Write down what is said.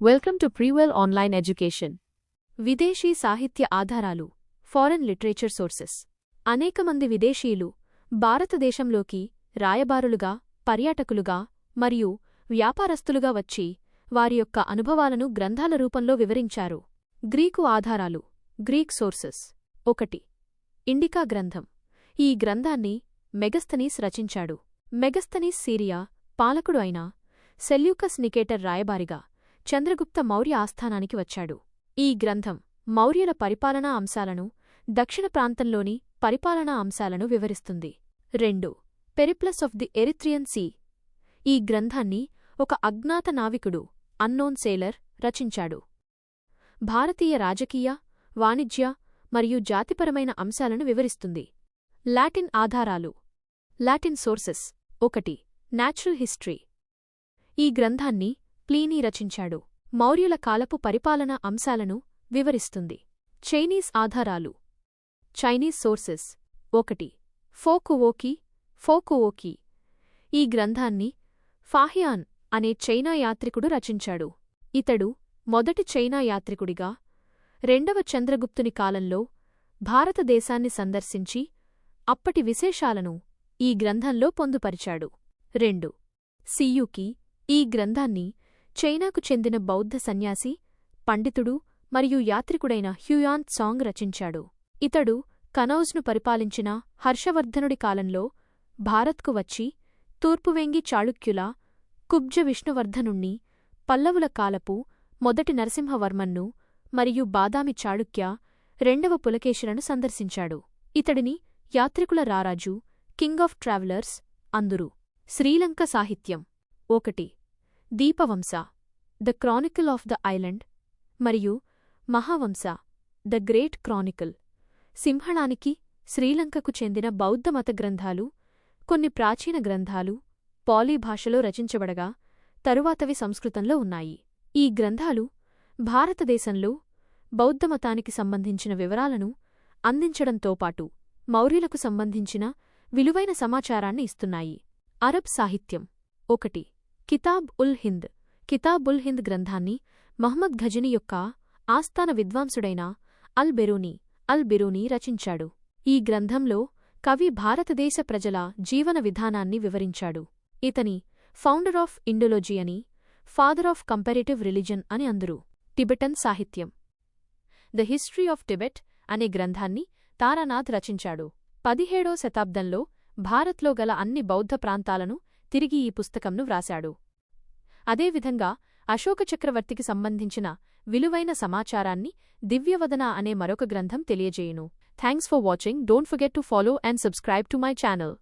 Welcome to Preval online education. విదేశీ సాహిత్య ఆధారాలు, ఫారెన్ లిటరేచర్ సోర్సెస్. అనేక మంది విదేశీయులు భారతదేశంలోకి రాయబారులుగా, పర్యాటకులుగా మరియు వ్యాపారస్తులుగా వచ్చి వారి యొక్క అనుభవాలను గ్రంథాల రూపంలో వివరించారు. గ్రీకు ఆధారాలు, గ్రీక్ సోర్సెస్. 1. ఇండికా గ్రంథం. ఈ గ్రంథాన్ని మెగస్తనీస్ రచించాడు. మెగస్తనీస్ సిరియా పాలకుడు అయిన సెల్యూకస్ నికేటర్ రాయబారిగా చంద్రగుప్త మౌర్య ఆస్థానానికి వచ్చాడు. ఈ గ్రంథం మౌర్యుల పరిపాలనా అంశాలను, దక్షిణ ప్రాంతంలోని పరిపాలనా అంశాలను వివరిస్తుంది. 2. Periplus of the Erythraean Sea. ఈ గ్రంథాన్ని ఒక అజ్ఞాత నావికుడు, అన్నోన్ సేలర్, రచించాడు. భారతీయ రాజకీయ, వాణిజ్య మరియు జాతిపరమైన అంశాలను వివరిస్తుంది. లాటిన్ ఆధారాలు, లాటిన్ సోర్సెస్. 1. Natural history. ఈ గ్రంథాన్ని ప్లీనీ రచించాడు. మౌర్యుల కాలపు పరిపాలనా అంశాలను వివరిస్తుంది. చైనీస్ ఆధారాలు, చైనీస్ సోర్సెస్. 1. ఫోకువోకి. ఫోకువోకి ఈ గ్రంథాన్ని ఫాహియాన్ అనే చైనా యాత్రికుడు రచించాడు. ఇతడు మొదటి చైనా యాత్రికుడిగా 2వ చంద్రగుప్తుని కాలంలో భారతదేశాన్ని సందర్శించి అప్పటి విశేషాలను ఈ గ్రంథంలో పొందుపరిచాడు. 2. సియూకి. ఈ గ్రంథాన్ని చైనాకు చెందిన బౌద్ధ సన్యాసి, పండితుడు మరియు యాత్రికుడైన హ్యూయాన్ త్సాంగ్ రచించాడు. ఇతడు కనౌజ్ను పరిపాలించిన హర్షవర్ధనుడి కాలంలో భారత్కు వచ్చి తూర్పువెంగి చాళుక్యుల, కుబ్జ విష్ణువర్ధనుణ్ణి, పల్లవుల కాలపు మొదటి నరసింహవర్మన్ను మరియు బాదామి చాళుక్య, 2వ పులకేశిలను సందర్శించాడు. ఇతడిని యాత్రికుల రారాజు, కింగ్ ఆఫ్ ట్రావెలర్స్ అందురు. శ్రీలంక సాహిత్యం. 1. Dipavamsa, the chronicle of the island మరియు మహావంశ, ద గ్రేట్ క్రానికల్. సింహళానికి, శ్రీలంకకు చెందిన బౌద్ధమత గ్రంథాలు, కొన్ని ప్రాచీన గ్రంథాలు పాలీ భాషలో రచించబడగా తరువాతవి సంస్కృతంలో ఉన్నాయి. ఈ గ్రంథాలు భారతదేశంలో బౌద్ధమతానికి సంబంధించిన వివరాలను అందించడంతోపాటు మౌర్యులకు సంబంధించిన విలువైన సమాచారాన్ని ఇస్తున్నాయి. అరబ్ సాహిత్యం. 1. కితాబ్ ఉల్ హింద్. కితాబ్ ఉల్ హింద్ గ్రంథాన్ని మహ్మద్ ఘజని యొక్క ఆస్థాన విద్వాంసుడైన అల్ బిరూనీ రచించాడు. ఈ గ్రంథంలో కవి భారతదేశ ప్రజల జీవన విధానాన్ని వివరించాడు. ఇతని ఫౌండర్ ఆఫ్ ఇండోలజీ అని, ఫాదర్ ఆఫ్ కంపారిటివ్ రిలిజన్ అని అందురు. టిబెటన్ సాహిత్యం. ద హిస్టరీ ఆఫ్ టిబెట్ అనే గ్రంథాన్ని తారానాథ్ రచించాడు. 17వ శతాబ్దంలో భారత్లో గల అన్ని బౌద్ధ ప్రాంతాలను తిరిగి ఈ పుస్తకంను వ్రాశాడు. అదేవిధంగా అశోక చక్రవర్తికి సంబంధించిన విలువైన సమాచారాన్ని దివ్యవదన అనే మరొక గ్రంథం తెలియజేయును. Thanks for watching. Don't forget to follow and subscribe to my channel.